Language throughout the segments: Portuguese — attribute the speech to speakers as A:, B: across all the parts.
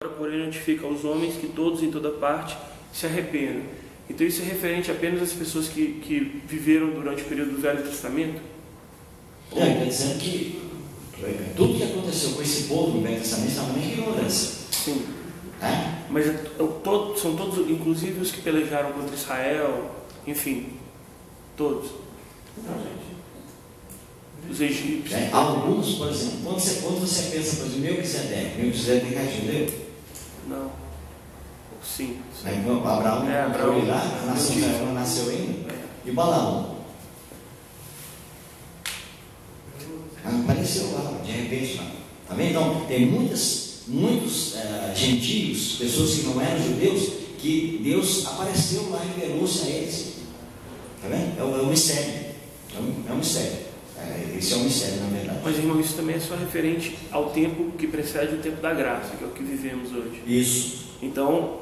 A: Porém notifica aos homens que todos em toda parte se arrependam. Então isso é referente apenas às pessoas que viveram durante o período do Velho Testamento?
B: Não, ele está dizendo que tudo que aconteceu com esse povo no Velho Testamento estava em ignorância.
A: Sim.
B: É?
A: Mas são todos, inclusive os que pelejaram contra Israel, enfim, todos.
B: Não, gente.
A: Os egípcios.
B: Alguns, por exemplo, quando você pensa, por exemplo, Melquisedeque judeu?
A: Não. Sim.
B: Abraão foi lá,
A: Abraão
B: nasceu ainda. E Balaão? Apareceu lá, de repente lá. Tá vendo? Então, tem muitos gentios, pessoas que não eram judeus, que Deus apareceu lá e revelou-se a eles. Tá vendo? É um mistério. É um mistério. Esse é um mistério, na verdade.
A: Mas, irmão, isso também é só referente ao tempo que precede o tempo da graça, que é o que vivemos hoje.
B: Isso.
A: Então,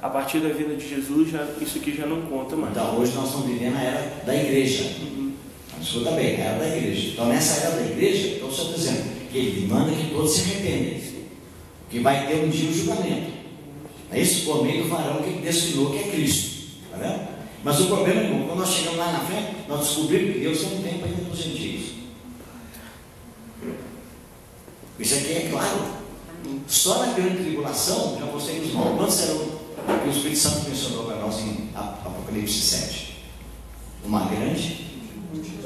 A: a partir da vinda de Jesus, isso aqui já não conta mais.
B: Então, hoje nós estamos vivendo a era da igreja. Escuta bem, a era da igreja. Então, nessa era da igreja, então, o Senhor está dizendo que Ele manda que todos se arrependem. Que vai ter um dia o julgamento. É isso por meio do varão que Ele destinou, que é Cristo. Está vendo? Mas o problema, irmão, quando nós chegamos lá na frente, nós descobrimos que Deus tem um tempo ainda para os gentios. Isso aqui é claro. Só na grande tribulação, já mostrei os irmãos, quantos serão que o Espírito Santo mencionou para nós em Apocalipse 7? Uma grande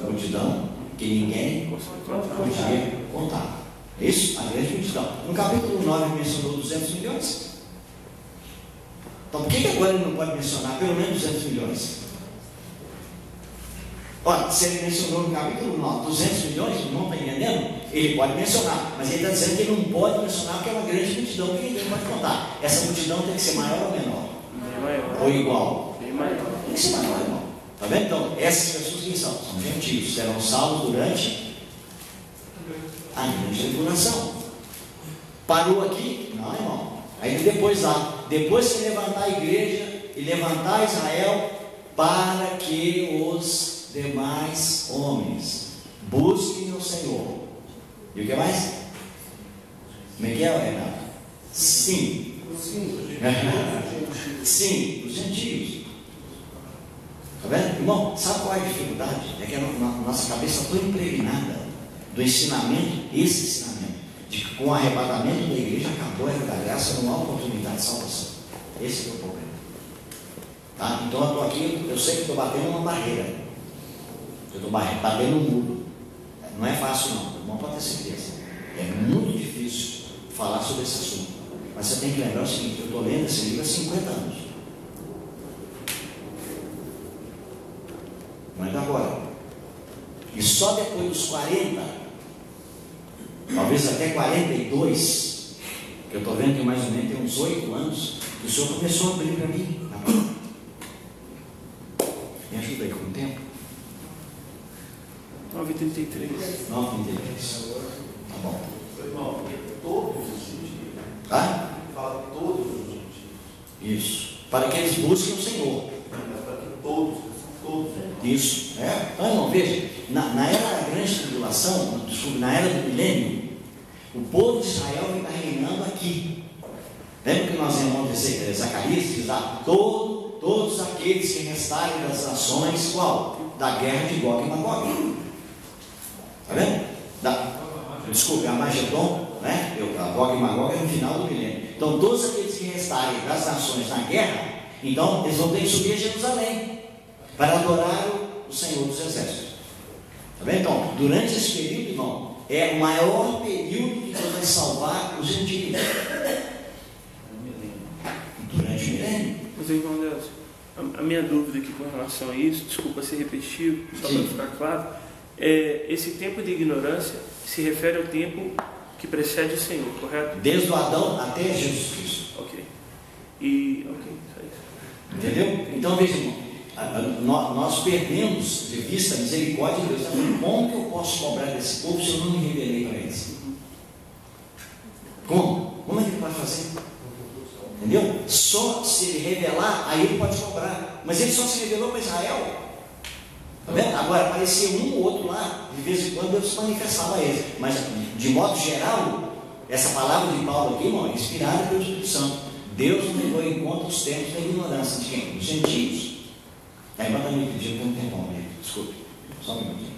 B: multidão que ninguém podia contar. Isso? A grande multidão. No capítulo 9 mencionou 200 milhões. Então, por que agora ele não pode mencionar pelo menos 200 milhões? Olha, se ele mencionou no capítulo 9 200 milhões, o irmão está entendendo? Ele pode mencionar, mas ele está dizendo que ele não pode mencionar porque é uma grande multidão que ninguém pode contar. Essa multidão tem que ser maior ou menor?
A: Bem maior.
B: Ou igual?
A: Bem maior.
B: Tem que ser maior, irmão. Está vendo? Então, essas pessoas quem são? São gentios, serão salvos durante a grande tribulação. Parou aqui? Não, irmão. Aí depois lá, depois que levantar a igreja e levantar Israel, para que os demais homens busquem o Senhor. E o que mais? Como é que é, Renato? Sim. Sim, os gentios. Está vendo? Irmão, sabe qual é a dificuldade? É que a nossa cabeça está toda impregnada do ensinamento, esse ensinamento, de que com o arrebatamento da igreja acabou a era da graça, não há oportunidade de salvação. Esse é o problema. Tá? Então eu estou aqui, eu sei que estou batendo uma barreira. Eu estou batendo um muro. Não é fácil não, irmão, pode ter certeza. É muito difícil falar sobre esse assunto. Mas você tem que lembrar o seguinte, eu estou lendo esse livro há 50 anos. Não é de agora. E só depois dos 40, talvez até 42, que eu estou vendo que mais ou menos tem uns 8 anos, que o Senhor começou a abrir para mim. Me ajuda aí com o tempo.
A: 9h33.
B: 9h33. Tá bom.
C: Irmão, todos os gentios.
B: Tá?
C: Fala todos os gentios.
B: Isso. Para que eles busquem o Senhor.
C: Para que todos.
B: Isso. Então, irmão, veja, na era da grande tribulação, na era do milênio, o povo de Israel vai estar reinando aqui. Lembra que nós vimos Zacarias diz lá, todos aqueles que restarem das nações, qual? Da guerra de Gog e Magog. Está vendo? Desculpe, Armagedon, né? Gog e Magog é no final do milênio. Então, todos aqueles que restarem das nações na guerra, então eles vão ter que subir a Jerusalém para adorar o Senhor dos Exércitos. Está vendo? Então, durante esse período, irmão, é o maior período que Deus vai salvar os gentios. Durante o milênio.
A: Mas, irmão Deus, a minha dúvida aqui com relação a isso, desculpa ser repetitivo, só para ficar claro, esse tempo de ignorância se refere ao tempo que precede o Senhor, correto?
B: Desde o Adão até Jesus Cristo.
A: Ok. Só isso.
B: Entendeu? Então, veja, irmão. Nós perdemos de vista a misericórdia de Deus. Como que eu posso cobrar desse povo se eu não me revelei para eles? Como? Como é que ele pode fazer? Entendeu? Só se ele revelar, aí ele pode cobrar. Mas ele só se revelou para Israel. Tá vendo? Agora, aparecia um ou outro lá, de vez em quando Deus se manifestava a eles. Mas, de modo geral, essa palavra de Paulo aqui, irmão, é inspirada pelo Espírito Santo. Deus não levou em conta os tempos da ignorância de quem? Dos gentios. Aí manda me pedir que eu não tenho como, desculpe, só um minutinho.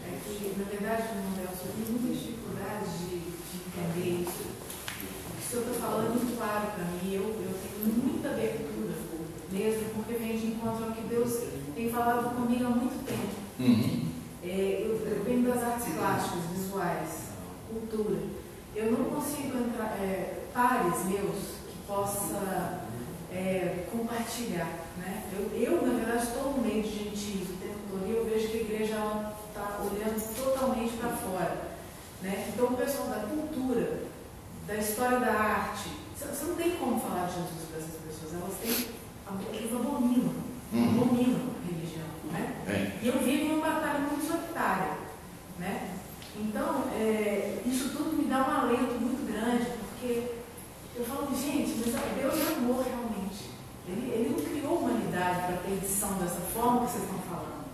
D: É que, na verdade, irmão Nelson, eu tenho muita dificuldade de entender isso. O que o senhor está falando é muito claro para mim. Eu tenho muita abertura mesmo, porque vem de encontro ao que Deus tem falado comigo há muito tempo. Eu venho das artes plásticas, visuais, cultura. Eu não consigo entrar, pares meus que possa compartilhar. Né? Eu, na verdade, estou no meio de gentios o tempo todo e eu vejo que a igreja está olhando totalmente para fora. Né? Então, o pessoal da cultura, da história da arte, você não tem como falar de Jesus para essas pessoas. Eles abominam a religião. Né? E eu vivo uma batalha muito solitária. Né? Então, isso tudo me dá um alento muito grande, porque eu falo, gente, mas Deus é amor realmente. Ele não criou a humanidade para a perdição dessa forma que vocês estão falando.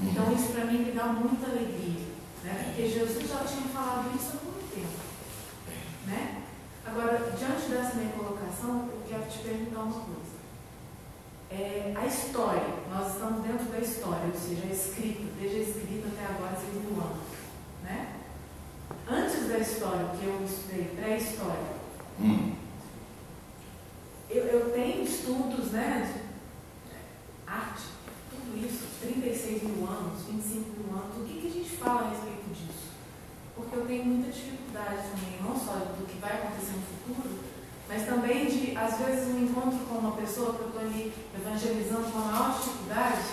D: Então, isso para mim me dá muita alegria. Né? Porque Jesus já tinha falado isso há muito tempo. Né? Agora, diante dessa minha colocação, eu quero te perguntar uma coisa. A história, nós estamos dentro da história, ou seja, a escrita, desde a escrita até agora, 6.000 anos. Né? Antes da história que eu estudei, pré-história, eu tenho estudos, né, de arte, tudo isso, 36.000 anos, 25.000 anos, o que a gente fala a respeito disso? Porque eu tenho muita dificuldade também, não só do que vai acontecer no futuro, mas também de, às vezes, um encontro com uma pessoa que eu estou ali evangelizando com a maior dificuldade,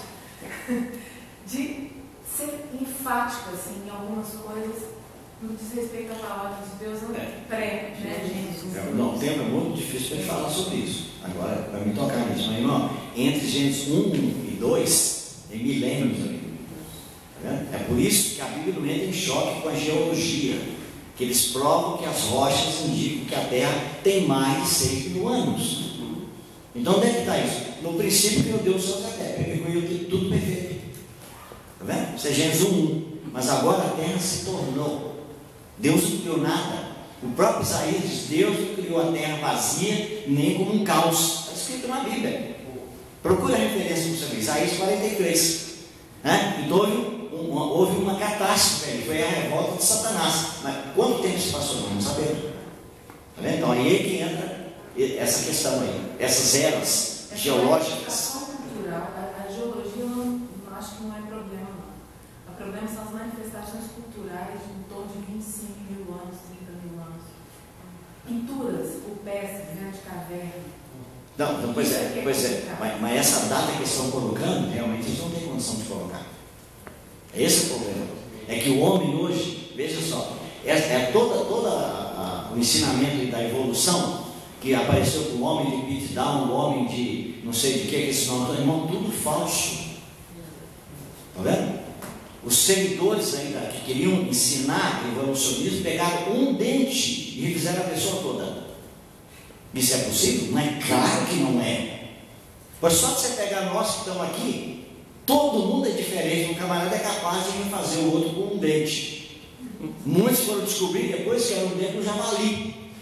D: de ser enfático, assim, em algumas coisas, no que diz respeito à palavra de Deus, pré, né, gente?
B: Não, o tempo é muito difícil para falar sobre isso. Agora, para me tocar nisso, mas, irmão, entre Gênesis 1 e 2, tem milênios ali. Tá? É por isso que a Bíblia não entra em choque com a geologia, que eles provam que as rochas indicam que a Terra tem mais de 6.000 anos. Então, onde é que está isso? No princípio, criou Deus os céus e a terra. Ele criou tudo perfeito. Está vendo? Isso é Gênesis 1. Mas agora a terra se tornou. Deus não criou nada. O próprio Isaías diz: Deus não criou a terra vazia, nem como um caos. Está escrito na Bíblia. Procura a referência para você ver. Isaías 43. Né? Então houve uma catástrofe. Foi a revolta de Satanás. Mas quanto tempo se passou? Não sabemos. Tá vendo? Então aí é que entra essa questão aí. Essas eras geológicas.
D: A geologia eu não acho que não é problema, não. O problema são as manifestações culturais de em torno de 25.000 anos, 30.000 anos. Pinturas rupestres, né, de caverna.
B: Não, pois é. Mas essa data que eles estão colocando, realmente eles não têm condição de colocar. Esse é o problema. É que o homem hoje, veja só, todo o ensinamento da evolução que apareceu com o homem de Pitdown, o homem de não sei de que é esse nome, irmão, tudo falso. Está vendo? Os seguidores ainda que queriam ensinar evolucionismo pegaram um dente e refizeram a pessoa toda. Isso é possível? Não é? Claro que não é. Pois só de você pegar nós que estamos aqui, todo mundo é diferente. Um camarada é capaz de fazer o outro com um dente. Muitos foram descobrir depois que era um dente do javali.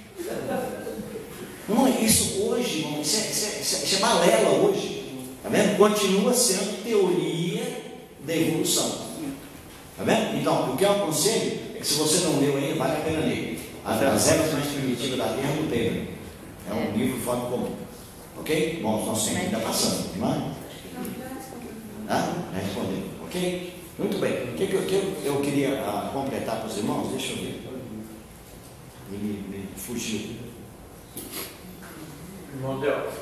B: Não é isso hoje, irmão. Isso é balela hoje. Tá vendo? Continua sendo teoria da evolução. Tá vendo? Então, o que eu aconselho é que se você não leu ainda, vale a pena ler. As Eras Mais Primitivas da Terra do Taylor. É um livro fora comum. Ok? Bom, nosso tempo está passando. Não é? Respondeu. Ok? Muito bem. O que eu queria completar para os irmãos? Deixa eu ver. Ele me fugiu.
E: Irmão Deus,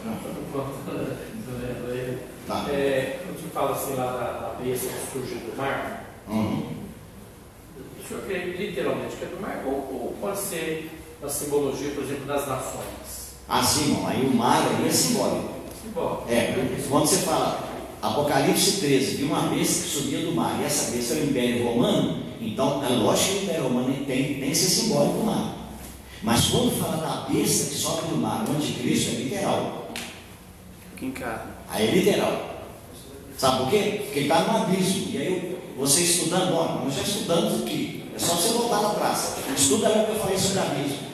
E: quando você fala assim lá da besta que surgiu do mar, o senhor quer literalmente que é do mar ou pode ser a simbologia, por exemplo, das nações?
B: Sim, irmão. Aí o mar aí é simbólico. Quando você fala Apocalipse 13, de uma besta que subia do mar, e essa besta é o Império Romano, então é lógico que o Império Romano tem que ser simbólico do mar. Mas quando fala da besta que sobe do mar, o anticristo é literal.
A: Que encarna.
B: Aí é literal. Sabe por quê? Porque ele está no abismo. E aí você estudando, nós já estudamos aqui. só você voltar na praça. Estuda lá o que eu falei sobre abismo.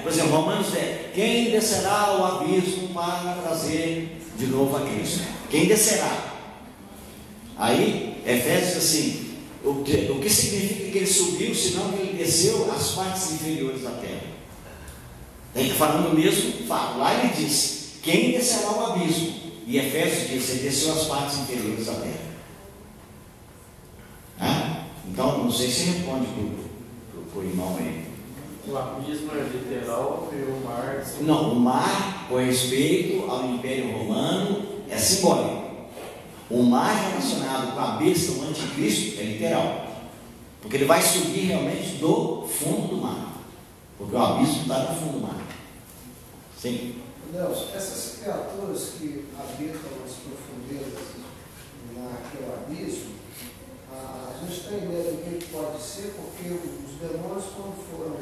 B: Por exemplo, Romanos 10. Quem descerá ao abismo para trazer de novo a Cristo? Quem descerá? Aí, Efésios assim, o que significa que ele subiu, senão que ele desceu às partes inferiores da terra? Ele está falando o mesmo fato. Lá ele diz, quem descerá ao abismo? E Efésios diz, ele desceu às partes inferiores da terra. Então, não sei se responde para o irmão aí.
E: O abismo é literal e o mar...
B: Não, o mar, com respeito ao Império Romano, é simbólico. O mar relacionado com a besta, o anticristo, é literal. Porque ele vai subir realmente do fundo do mar. Porque o abismo está no fundo do mar. Sim.
F: Nelson, essas criaturas que habitam nas profundezas, naquele abismo, a gente tem ideia do que pode ser, porque os demônios, quando foram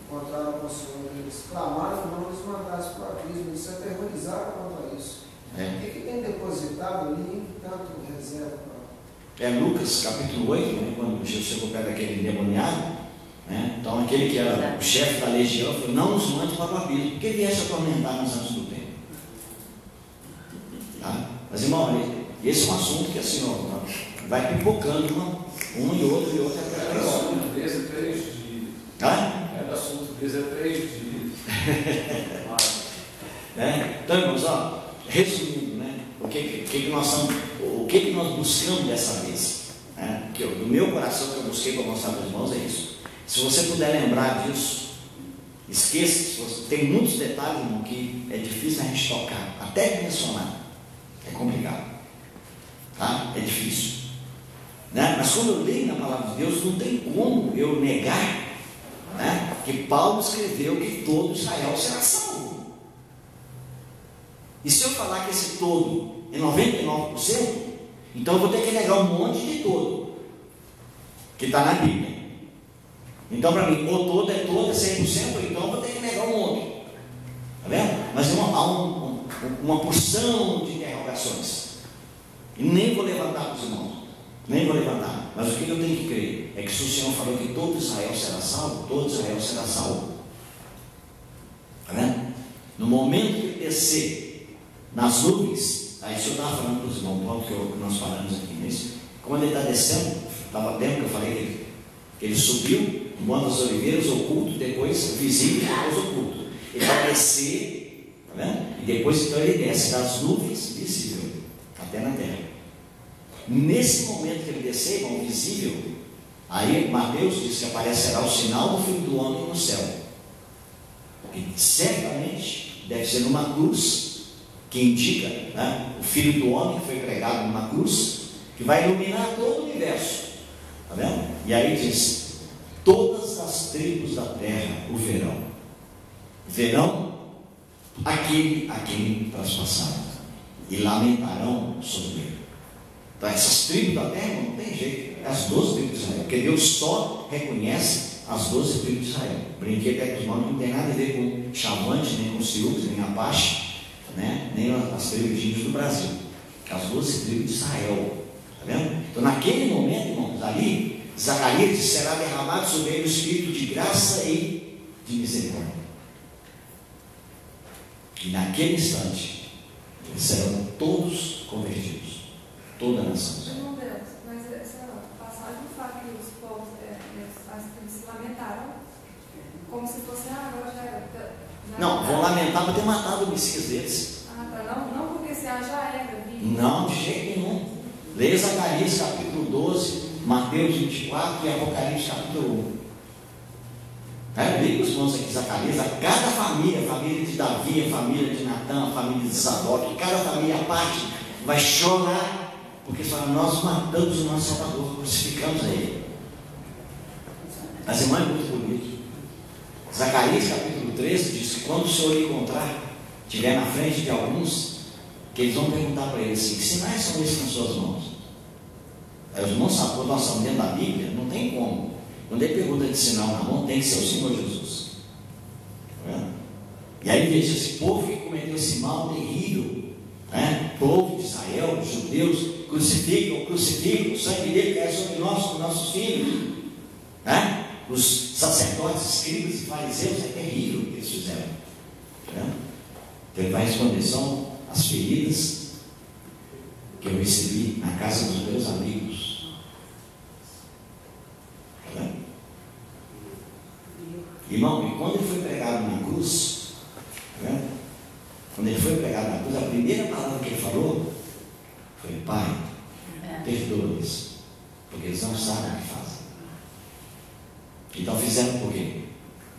F: encontraram com o Senhor, eles clamaram, não eles mandassem para o abismo, eles se aterrorizaram contra isso. O que tem depositado ali, tanto reserva para...
B: Lucas capítulo 8, né, quando Jesus chegou perto daquele endemoniado, né, então aquele que era o chefe da legião falou, não nos mande para o abismo, porque viesse atormentar nos anos do tempo. Tá? Mas irmão, esse é um assunto que assim, ó, vai pipocando um e outro e outro.
C: É assunto desse é 3 dias. É assunto desse é 3 dias.
B: Então, irmãos, resumindo, né, o que nós buscamos dessa vez, né, que do meu coração que eu busquei para mostrar para os irmãos é isso. Se você puder lembrar disso, esqueça. Tem muitos detalhes, irmão, que é difícil a gente tocar, até mencionar, é complicado, tá? É difícil, né? Mas quando eu leio na palavra de Deus, não tem como eu negar, né, que Paulo escreveu que todo Israel será salvo. E se eu falar que esse todo é 99%, então eu vou ter que negar um monte de todo que está na Bíblia. Então, para mim, ou todo é 100%, então eu vou ter que negar um monte. Está vendo? Mas há uma porção de interrogações. E nem vou levantar para os irmãos. Nem vou levantar. Mas o que eu tenho que crer é que se o Senhor falou que todo Israel será salvo, todo Israel será salvo. Está vendo? No momento que ele descer nas nuvens, aí o Senhor estava falando para os irmãos, que nós falamos aqui nisso, quando ele está descendo, estava dentro que eu falei que ele subiu, no Monte das Oliveiras, oculto, depois visível, depois oculto. Ele vai descer, está vendo? E depois então ele desce das nuvens, visível, até na terra. Nesse momento que ele descer, irmão, visível, aí Mateus diz que aparecerá o sinal do Filho do Homem no céu. E certamente deve ser numa cruz, que indica, né, o Filho do Homem que foi pregado numa cruz, que vai iluminar todo o universo. Está vendo? E aí diz, todas as tribos da terra o verão. Verão aquele a quem traspassaram e lamentarão sobre ele. Então essas tribos da terra não tem jeito, é as 12 tribos de Israel, porque Deus só reconhece as 12 tribos de Israel. Brinquei até com os nomes, não tem nada a ver com Chavante, nem com Ciúmes, nem Apache, né? Nem as tribos de índios do Brasil, as 12 tribos de Israel. Está vendo? Então naquele momento, irmãos, ali Zacarias diz, será derramado sobre ele o espírito de graça e de misericórdia. E naquele instante eles serão todos convertidos, toda a nação.
G: Irmão Deus, mas essa passagem fala que os povos eles se lamentaram como se fosse, agora já era.
B: Não, vão lamentar por ter matado o Messias deles.
G: Tá, não porque se já era vivo.
B: Não, de jeito nenhum. Leia Zacarias capítulo 12, Mateus 24 e Apocalipse capítulo 1. Leia os irmãos aqui, Zacarias, a cada família, a família de Davi, a família de Natã, a família de Sadoc, cada família à parte vai chorar, porque nós matamos o nosso Salvador, crucificamos a ele. Mas irmão, é muito bonito. Zacarias capítulo 13 diz que quando o Senhor encontrar, estiver na frente de alguns, que eles vão perguntar para ele assim, que sinais são esses nas suas mãos? Aí os irmãos sabem, quando nós estamos dentro da Bíblia, não tem como. Quando ele pergunta de sinal na mão, tem que ser o Senhor Jesus. Tá? E aí veja esse povo que cometeu esse mal terrível, né? Povo de Israel, judeu, Deus, crucificam, o sangue dele cai sobre nós, com nossos filhos, né? Os sacerdotes, escribas e fariseus, é terrível o que eles fizeram, né? Então ele vai responder: são as feridas que eu recebi na casa dos meus amigos, né? Irmão, e quando ele foi pregado na cruz, né? Quando ele foi pregado na cruz, a primeira palavra que ele falou foi: Pai, perdoa-lhes, porque eles não sabem o que fazem. Então fizeram por quê?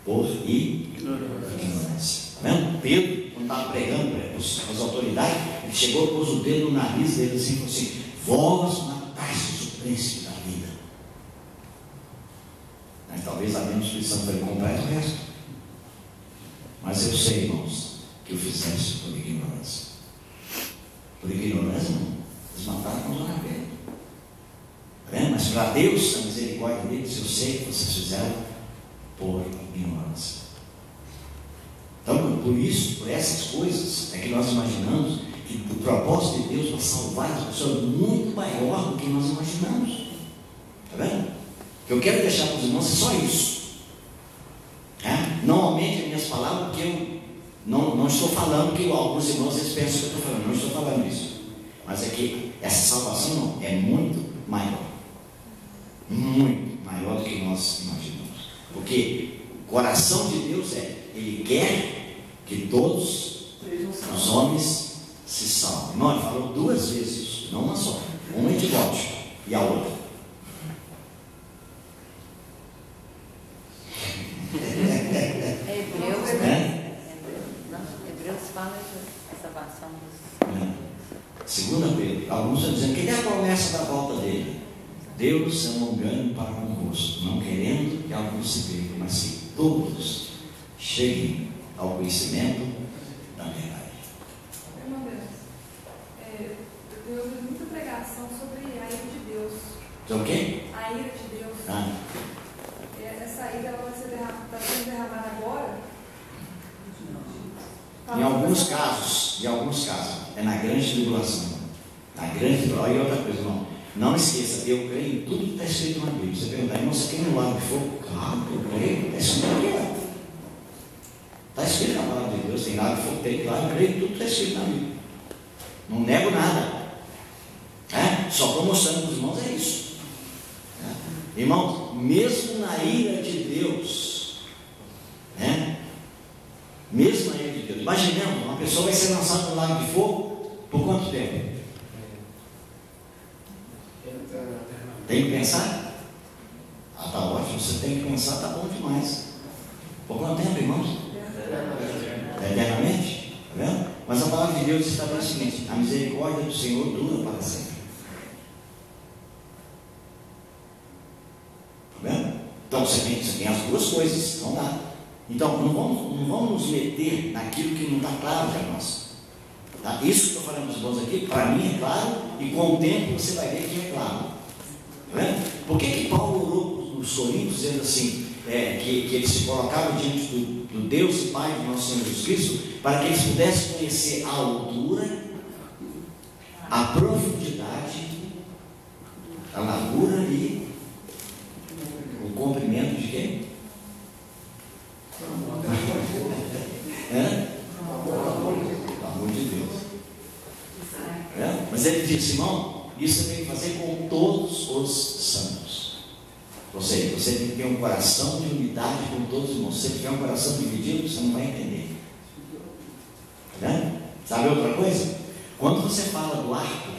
B: Por ignorância. Tá vendo? Pedro, quando estava pregando para as autoridades, ele chegou, pôs o dedo no nariz dele assim, falou assim: vós matastes o príncipe da vida. Mas talvez a menos expressão foi completa o resto. Mas eu sei, irmãos, que o fizeste por ignorância. Por ignorância, não. Eles mataram com a pena. Mas para Deus, a misericórdia deles, eu sei que vocês fizeram por ignorância. Então, por isso, por essas coisas, é que nós imaginamos que o propósito de Deus para salvar as pessoas é muito maior do que nós imaginamos. Está vendo? O que eu quero deixar para os irmãos é só isso. Não aumente as minhas palavras, porque eu não estou falando que alguns irmãos eles pensam que eu estou falando. Não estou falando isso. Mas é que essa salvação não, é muito maior. Muito maior do que nós imaginamos. Porque o coração de Deus Ele quer que todos os homens se salvem. Irmão, ele falou 2 vezes isso, não uma só. Uma em Timóteo e a outra.
H: Hebreus fala de salvação dos...
B: Segunda Pedro, alguns estão dizendo que é a promessa da volta dele. Deus é longânimo para convosco, não querendo que alguns se percam, mas que todos cheguem ao conhecimento da verdade.
G: Irmão Deus, eu ouvi muita pregação sobre a ira de Deus.
B: Então o quê?
G: A ira de Deus. Essa ira ela está sendo derramada agora?
B: Em alguns casos, é na grande tribulação. Na grande tribulação. E outra coisa, irmão, não esqueça, eu creio em tudo que está escrito na Bíblia. Você perguntar: irmão, você quer no lago de fogo? Claro, eu creio, está escrito aqui. Está escrito na palavra de Deus, tem lago de fogo, tem lá, eu creio em tudo que está escrito na Bíblia. Não nego nada. Só estou mostrando para os irmãos é isso. Irmãos, mesmo na ira de Deus, mesmo na ira de Deus, imaginemos, uma pessoa vai ser lançada no lago de fogo por quanto tempo? Tem que pensar? Está ótimo, você tem que pensar, está bom demais. Por quanto tempo, irmãos? Eternamente? Está vendo? Mas a palavra de Deus estabelece o seguinte: a misericórdia do Senhor dura para sempre. Está vendo? Então você tem as duas coisas, não dá. Então não vamos nos meter naquilo que não está claro para nós. Tá? Isso que eu estou falando dos irmãos aqui, para mim é claro, e com o tempo você vai ver que é claro. Tá vendo? Por que Paulo orou os Coríntios dizendo assim, que eles se colocavam diante do Deus e Pai do nosso Senhor Jesus Cristo, para que eles pudessem conhecer a altura, a profundidade, a largura e o comprimento de quem? O amor de Deus. Mas ele disse: irmão, isso você tem que fazer com todos os santos. Ou seja, você tem que ter um coração de unidade com todos os irmãos. Se você tiver um coração dividido, você não vai entender. Sabe outra coisa? Quando você fala do arco,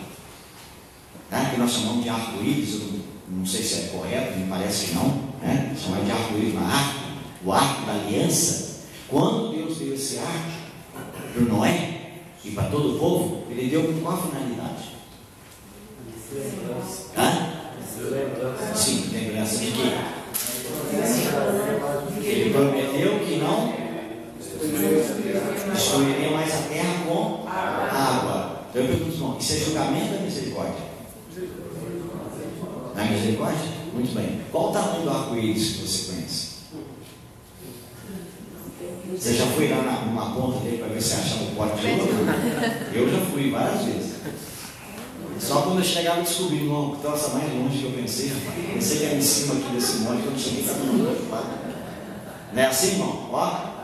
B: que nós chamamos de arco-íris, eu não sei se é correto, me parece que não, chamar de arco-íris na arco, o arco da aliança. Quando Deus deu esse arco para Noé e para todo o povo, Ele deu com uma finalidade. Sim, lembrança de quê? Ele prometeu que não destruiria mais a terra com água. Então eu pergunto, irmão, isso é julgamento ou misericórdia? Não é misericórdia? Muito bem. Qual o tamanho do arco-íris que você conhece? Você já foi lá numa ponta dele para ver se achava o pote de ouro? Eu já fui várias vezes. Só quando eu chegava eu descobri, irmão, que troça mais longe que eu pensei, rapaz. Pensei que era em cima aqui desse monte, que eu não cheguei, tá tudo longe, não é assim, irmão? Ó.